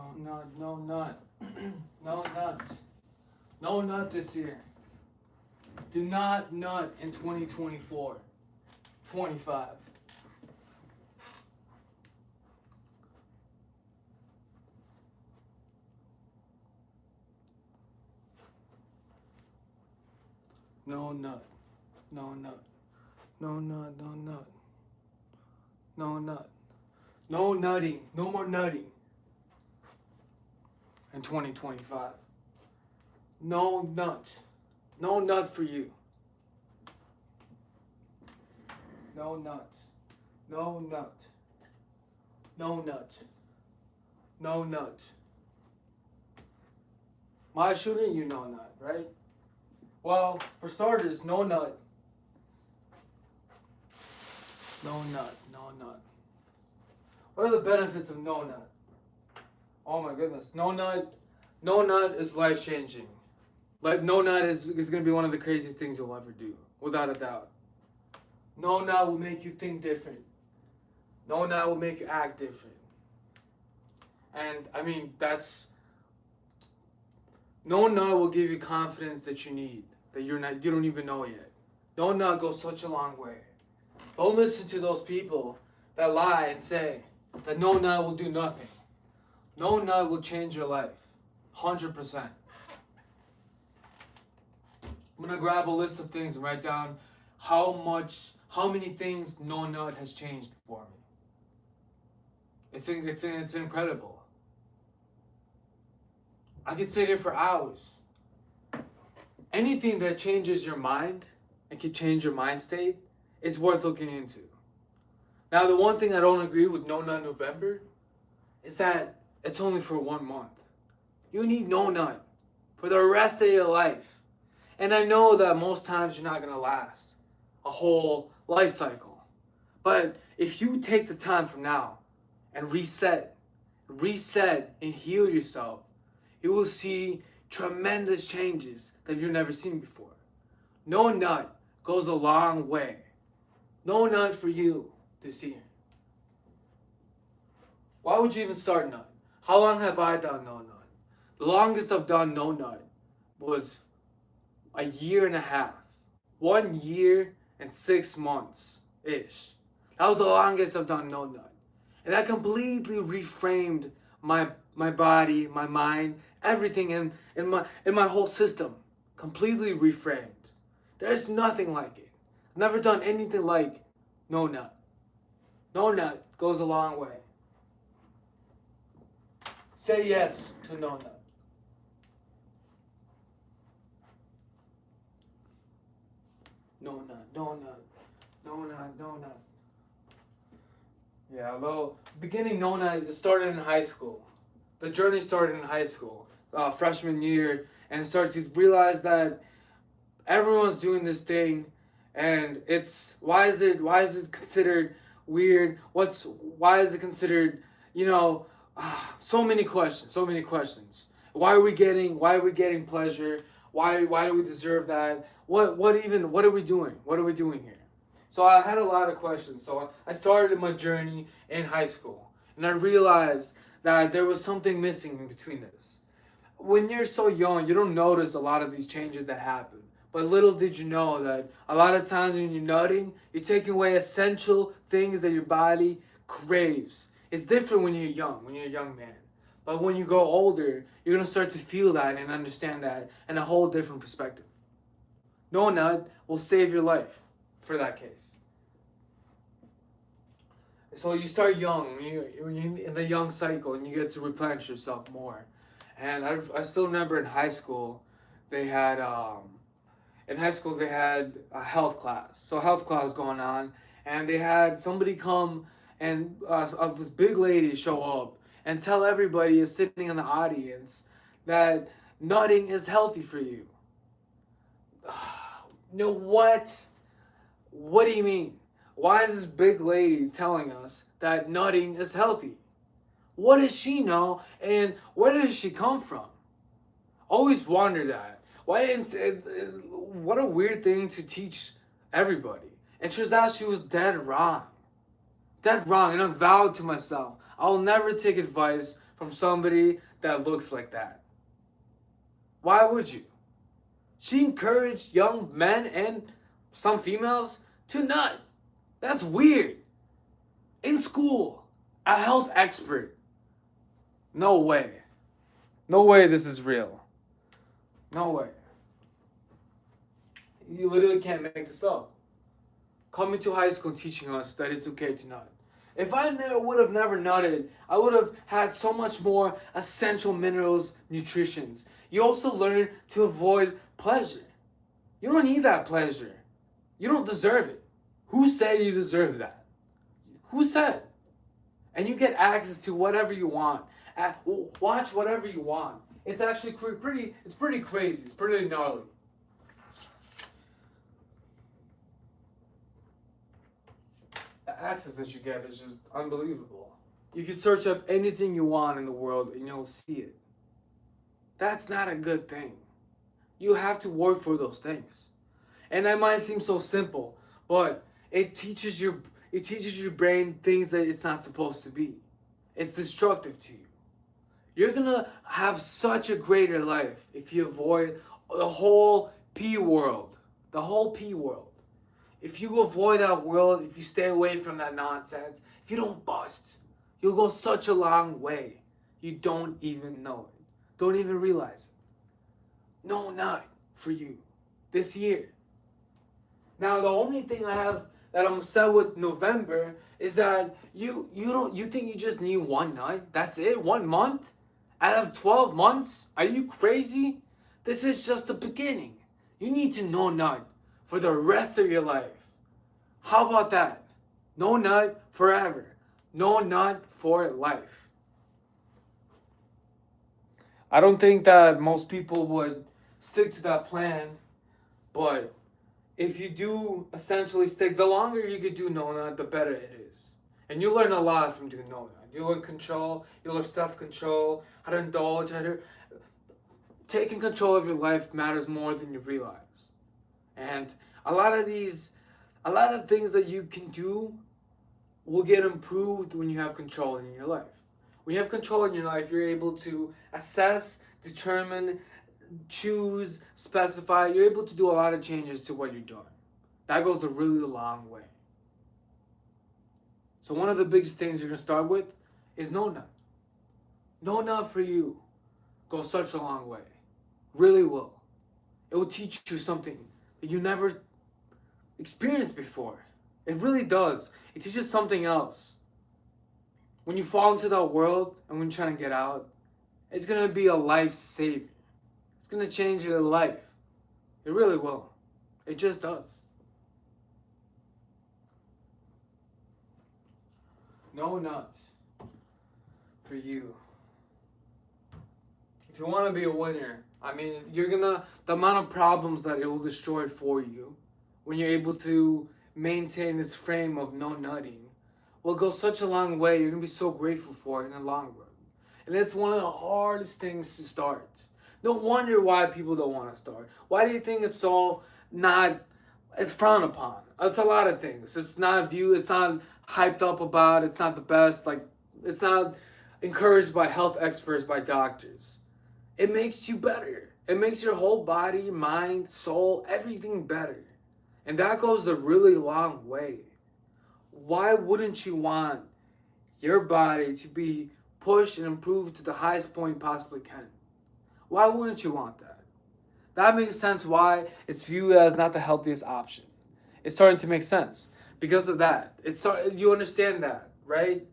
No nut, no nut. No nut. No nut this year. Do not nut in 2024. 25. No nut. No nut. No nut, no nut. No nut. No nutting. No more nutting in 2025. No nut. No nut for you. No nut. No nut. No nut. No nut. Why shouldn't you no nut, right? Well, for starters, no nut. No nut. No nut. What are the benefits of no nut? Oh my goodness. No nut. No nut is life changing. Like no nut is going to be one of the craziest things you'll ever do, without a doubt. No nut will make you think different. No nut will make you act different. And I mean, no nut will give you confidence that you need, that you don't even know yet. No nut goes such a long way. Don't listen to those people that lie and say that no nut will do nothing. No nut will change your life. 100%. I'm gonna grab a list of things and write down how many things no nut has changed for me. It's incredible. I could sit here for hours. Anything that changes your mind and can change your mind state is worth looking into. Now, the one thing I don't agree with No Nut November is that it's only for 1 month. You need no nut for the rest of your life. And I know that most times you're not going to last a whole life cycle. But if you take the time from now and reset and heal yourself, you will see tremendous changes that you've never seen before. No nut goes a long way. No nut for you this year. Why would you even start nut? How long have I done no nut? The longest I've done no nut was a year and a half. 1 year and 6 months ish. That was the longest I've done no nut. And that completely reframed my body, my mind, everything in my whole system. Completely reframed. There's nothing like it. I've never done anything like no nut. No nut goes a long way. Say yes to no nut. No nut, no nut, no nut, no nut. Yeah, well, beginning no nut started in high school. The journey started in high school, freshman year, and started to realize that everyone's doing this thing, and it's why is it considered weird? Why is it considered, so many questions. Why are we getting pleasure? Why do we deserve that? What are we doing? What are we doing here? So I had a lot of questions. So I started my journey in high school, and I realized that there was something missing in between this. When you're so young, you don't notice a lot of these changes that happen. But little did you know that a lot of times when you're nutting, you're taking away essential things that your body craves. It's different when you're a young man. But when you grow older, you're going to start to feel that and understand that in a whole different perspective. No nut will save your life for that case. So you start young, when you're in the young cycle, and you get to replenish yourself more. And I still remember in high school, they had a health class. So health class going on, and they had somebody come and of this big lady show up and tell everybody sitting in the audience that nutting is healthy for you. What? What do you mean? Why is this big lady telling us that nutting is healthy? What does she know, and where does she come from? Always wondered that. What a weird thing to teach everybody. And turns out she was dead wrong. Dead wrong. And I vowed to myself, I'll never take advice from somebody that looks like that. Why would you? She encouraged young men and some females to nut. That's weird. In school, a health expert. No way. No way this is real. No way. You literally can't make this up. Coming to high school and teaching us that it's okay to nut. If I would have never nutted, I would have had so much more essential minerals, nutritions. You also learn to avoid pleasure. You don't need that pleasure. You don't deserve it. Who said you deserve that? Who said? And you get access to whatever you want. Watch whatever you want. It's actually it's pretty crazy. It's pretty gnarly. The access that you get is just unbelievable. You can search up anything you want in the world and you'll see it. That's not a good thing. You have to work for those things. And that might seem so simple, but it teaches your brain things that it's not supposed to be. It's destructive to you. You're gonna have such a greater life if you avoid the whole P world. The whole P world. If you avoid that world, if you stay away from that nonsense, if you don't bust, you'll go such a long way. You don't even know it. Don't even realize it. No nut for you this year. Now the only thing I have that I'm upset with November is that you think you just need one nut? That's it? 1 month? Out of 12 months? Are you crazy? This is just the beginning. You need to no nut for the rest of your life. How about that? No nut forever. No nut for life. I don't think that most people would stick to that plan, but if you do essentially stick, the longer you could do no nut, the better it is. And you learn a lot from doing no nut. You learn control, you learn self-control, how to indulge, how to... Taking control of your life matters more than you realize. And a lot of things that you can do will get improved when you have control in your life. When you have control in your life, you're able to assess, determine, choose, specify. You're able to do a lot of changes to what you're doing. That goes a really long way. So one of the biggest things you're going to start with is no nut. No nut for you goes such a long way. Really will. It will teach you something that you never experienced before. It really does. It teaches something else. When you fall into that world and when you're trying to get out, it's going to be a life saver. It's going to change your life. It really will. It just does. No nuts for you. If you want to be a winner, I mean, the amount of problems that it will destroy for you when you're able to maintain this frame of no nutting will go such a long way. You're going to be so grateful for it in the long run. And it's one of the hardest things to start. No wonder why people don't want to start. Why do you think it's so not, it's frowned upon? It's a lot of things. It's not viewed, it's not hyped up about, it's not the best, like, it's not encouraged by health experts, by doctors. It makes you better. It makes your whole body, mind, soul, everything better. And that goes a really long way. Why wouldn't you want your body to be pushed and improved to the highest point you possibly can? Why wouldn't you want that? That makes sense why it's viewed as not the healthiest option. It's starting to make sense because of that. You understand that, right?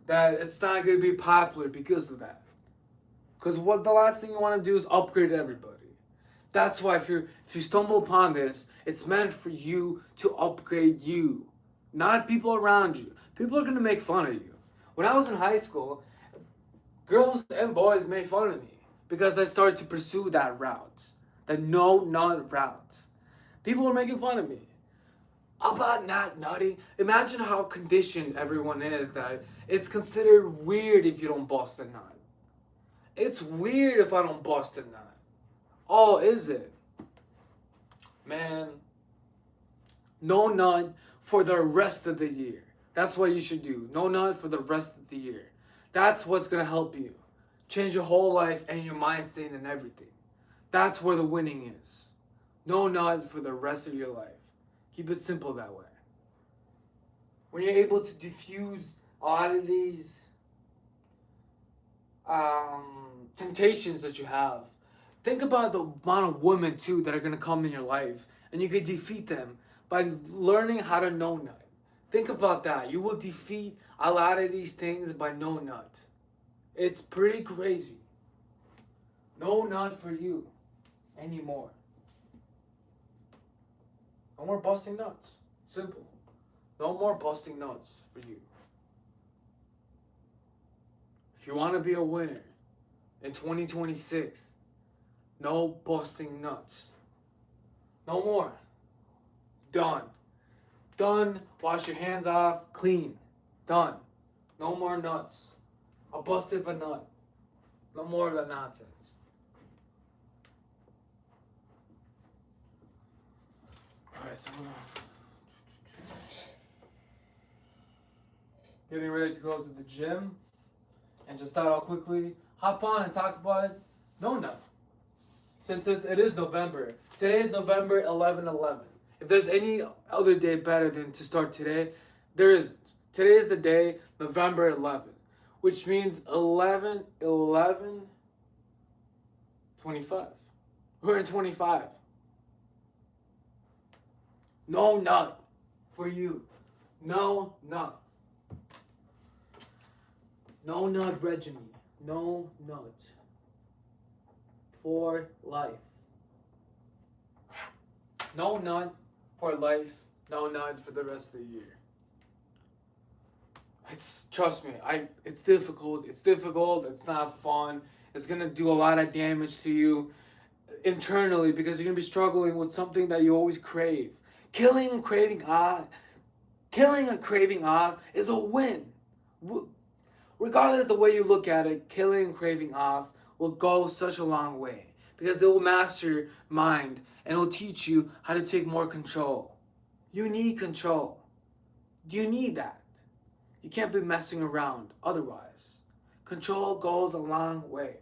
That it's not going to be popular because of that. Because what the last thing you want to do is upgrade everybody. That's why if you stumble upon this, it's meant for you to upgrade you, not people around you. People are going to make fun of you. When I was in high school, girls and boys made fun of me because I started to pursue that route, the no nut route. People were making fun of me about not nutting. Imagine how conditioned everyone is that it's considered weird if you don't bust a nut. It's weird if I don't bust a nut. Oh, is it? Man, no nut for the rest of the year. That's what you should do. No nut for the rest of the year. That's what's going to help you. change your whole life and your mindset and everything. That's where the winning is. No nut for the rest of your life. Keep it simple that way. When you're able to diffuse a lot of these temptations that you have, think about the amount of women too that are gonna come in your life, and you could defeat them by learning how to no nut. Think about that. You will defeat a lot of these things by no nut. It's pretty crazy. No nut for you anymore. No more busting nuts. Simple. No more busting nuts for you. If you want to be a winner in 2026, no busting nuts. No more. Done. Done. Wash your hands off. Clean. Done. No more nuts. I busted a nut. No more of that nonsense. Alright, so getting ready to go to the gym, and just thought I'll quickly hop on and talk about no nut. Since it is November. Today is November 11/11. If there's any other day better than to start today, there isn't. Today is the day, November 11, which means 11/11/25. We're in 25. No nut for you. No nut. No nut regimen. No nut. For life. No nut for life. No nut for the rest of the year. Trust me, it's difficult. It's difficult. It's not fun. It's gonna do a lot of damage to you internally because you're gonna be struggling with something that you always crave. Killing a craving off is a win. Regardless of the way you look at it, killing and craving off will go such a long way because it will master your mind and it will teach you how to take more control. You need control. You need that. You can't be messing around otherwise. Control goes a long way.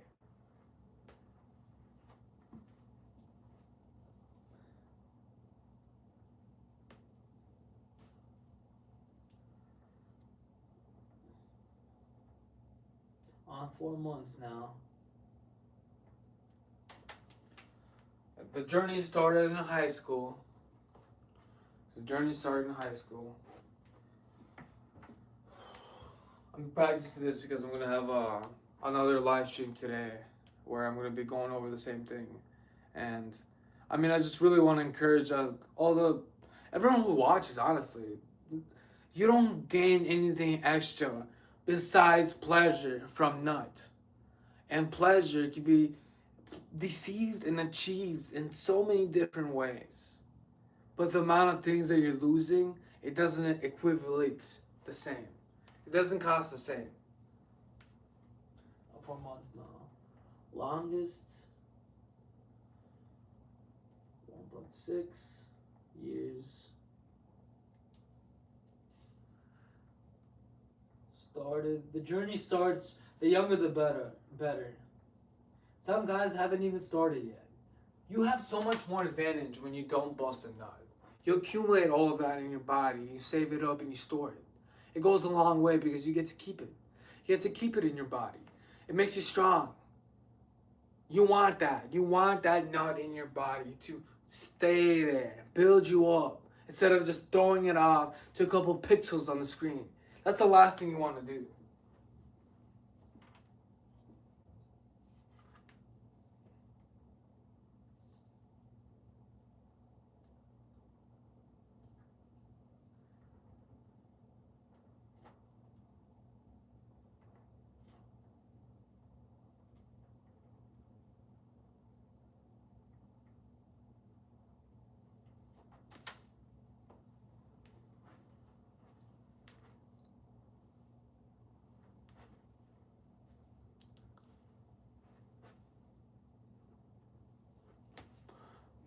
On 4 months now. The journey started in high school. I'm practicing this because I'm going to have another live stream today where I'm going to be going over the same thing. And I mean, I just really want to encourage everyone who watches, honestly. You don't gain anything extra besides pleasure from nut. And pleasure can be deceived and achieved in so many different ways. But the amount of things that you're losing, it doesn't equivalent the same. It doesn't cost the same. 4 months now. Longest 1.6 years. The journey starts, the younger the better. Some guys haven't even started yet. You have so much more advantage when you don't bust a nut. You accumulate all of that in your body, you save it up and you store it. It goes a long way because you get to keep it. You get to keep it in your body. It makes you strong. You want that. You want that nut in your body to stay there, build you up, instead of just throwing it off to a couple pixels on the screen. That's the last thing you want to do.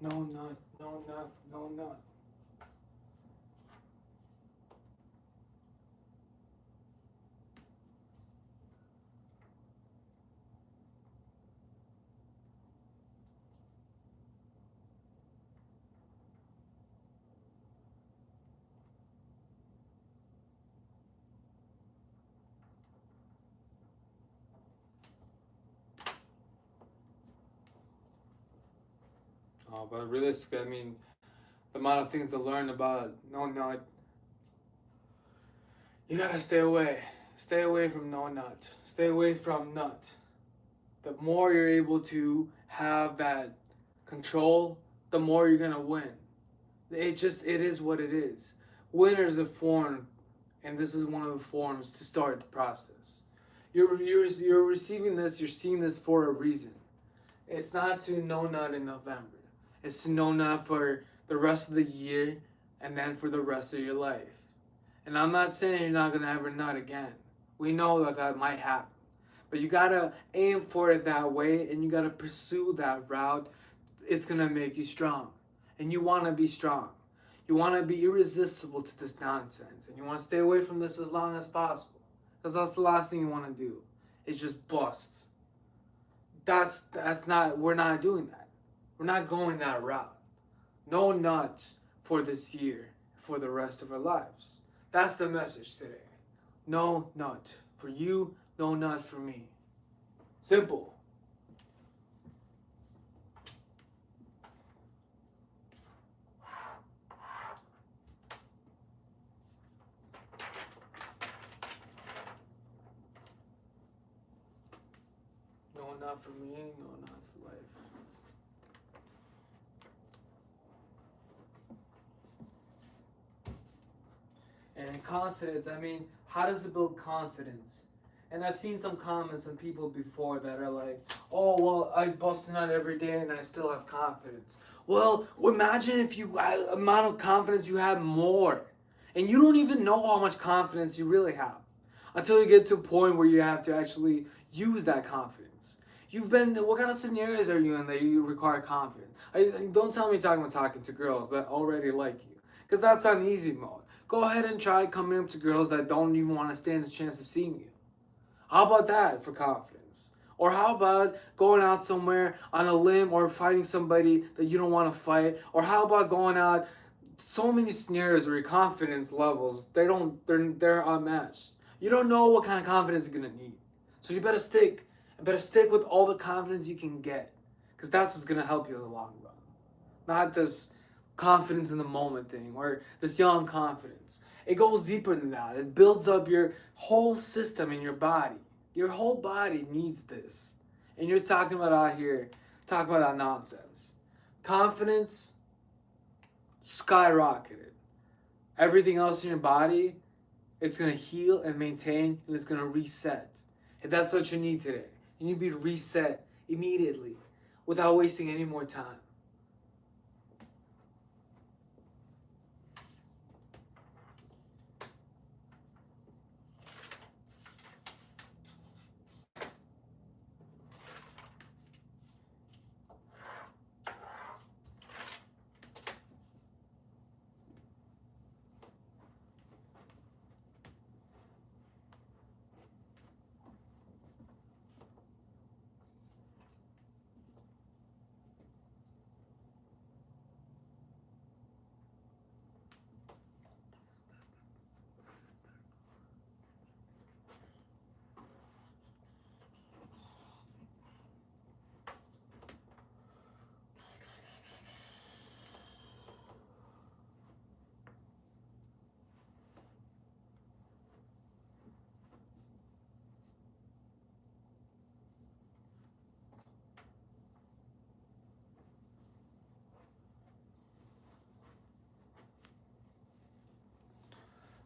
No nut, no nut, no nut. No, but realistically, I mean, the amount of things to learn about no nut, you gotta stay away. Stay away from no nut. Stay away from nut. The more you're able to have that control, the more you're gonna win. It is what it is. Winners are formed, and this is one of the forms to start the process. You're receiving this. You're seeing this for a reason. It's not to no nut in November. It's to no nut for the rest of the year, and then for the rest of your life. And I'm not saying you're not gonna ever nut again. We know that that might happen. But you gotta aim for it that way, and you gotta pursue that route. It's gonna make you strong. And you wanna be strong. You wanna be irresistible to this nonsense. And you wanna stay away from this as long as possible. Because that's the last thing you wanna do. It just busts. That's not, we're not doing that. We're not going that route. No nut for this year, for the rest of our lives. That's the message today. No nut for you, no nut for me. Simple. No nut for me, no nut for life. And confidence, I mean, how does it build confidence? And I've seen some comments on people before that are like, oh, well, I bust a nut every day and I still have confidence. Well, imagine if you had amount of confidence you had more. And you don't even know how much confidence you really have until you get to a point where you have to actually use that confidence. What kind of scenarios are you in that you require confidence? Don't tell me talking to girls that already like you, because that's on easy mode. Go ahead and try coming up to girls that don't even want to stand a chance of seeing you. How about that for confidence? Or how about going out somewhere on a limb or fighting somebody that you don't want to fight? Or how about going out so many scenarios where your confidence levels they're unmatched. You don't know what kind of confidence you're gonna need. So you better stick with all the confidence you can get. Because that's what's gonna help you in the long run. Not this confidence in the moment thing or this young confidence. It goes deeper than that. It builds up your whole system in your body. Your whole body needs this. And you're talking about that nonsense. Confidence skyrocketed. Everything else in your body, it's going to heal and maintain, and it's going to reset. And that's what you need today. You need to be reset immediately without wasting any more time.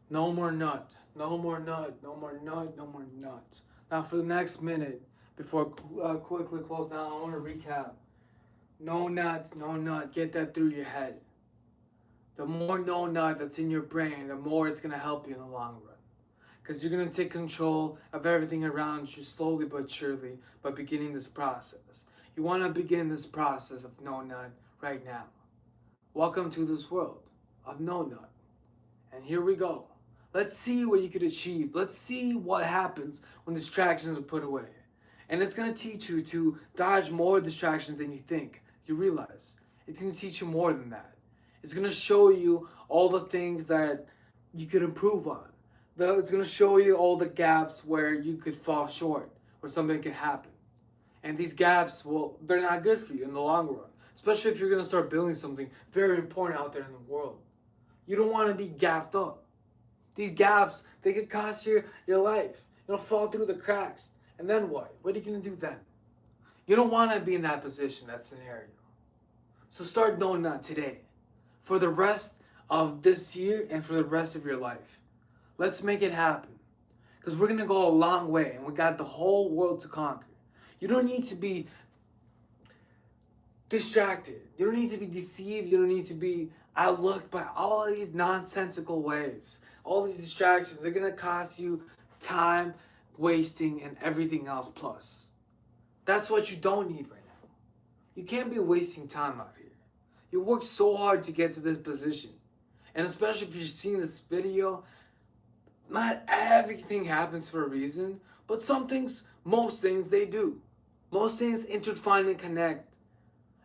No more nut. No more nut. No more nut. No more nut. Now, for the next minute, before I quickly close down, I want to recap. No nut. No nut. Get that through your head. The more no nut that's in your brain, the more it's going to help you in the long run. Because you're going to take control of everything around you slowly but surely by beginning this process. You want to begin this process of no nut right now. Welcome to this world of no nut. And here we go. Let's see what you could achieve. Let's see what happens when distractions are put away. And it's going to teach you to dodge more distractions than you think. You realize. It's going to teach you more than that. It's going to show you all the things that you could improve on. It's going to show you all the gaps where you could fall short, where something could happen. And these gaps, well, they're not good for you in the long run. especially if you're going to start building something very important out there in the world. You don't want to be gapped up. These gaps, they could cost you your life. You'll fall through the cracks. And then what? What are you going to do then? You don't want to be in that position, that scenario. So start knowing that today. For the rest of this year and for the rest of your life. Let's make it happen. Because we're going to go a long way and we got the whole world to conquer. You don't need to be distracted. You don't need to be deceived. You don't need to be outlooked by all of these nonsensical ways. All these distractions, they're going to cost you time, wasting, and everything else plus. That's what you don't need right now. You can't be wasting time out here. You worked so hard to get to this position. And especially if you're seeing this video, not everything happens for a reason, but some things, most things, they do. Most things intertwine and connect.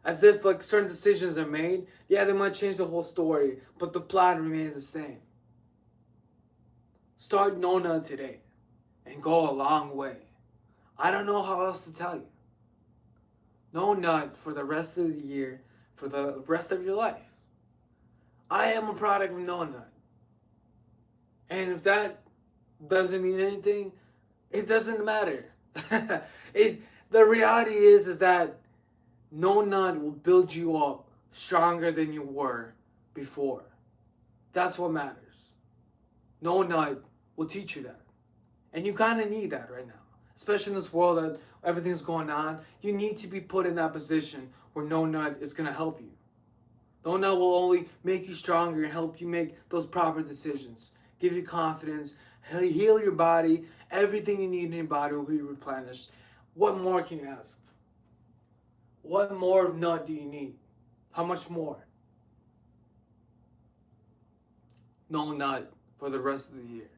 As if like certain decisions are made, yeah, they might change the whole story, but the plot remains the same. Start Nona today and go a long way. I don't know how else to tell you. No nut for the rest of the year, for the rest of your life. I am a product of No Nut. And if that doesn't mean anything, it doesn't matter. The reality is that No Nut will build you up stronger than you were before. That's what matters. No Nut will teach you that. And you kind of need that right now. Especially in this world that everything's going on. You need to be put in that position where No Nut is going to help you. No Nut will only make you stronger and help you make those proper decisions. Give you confidence, heal your body. Everything you need in your body will be replenished. What more can you ask? What more nut do you need? How much more? No nut for the rest of the year.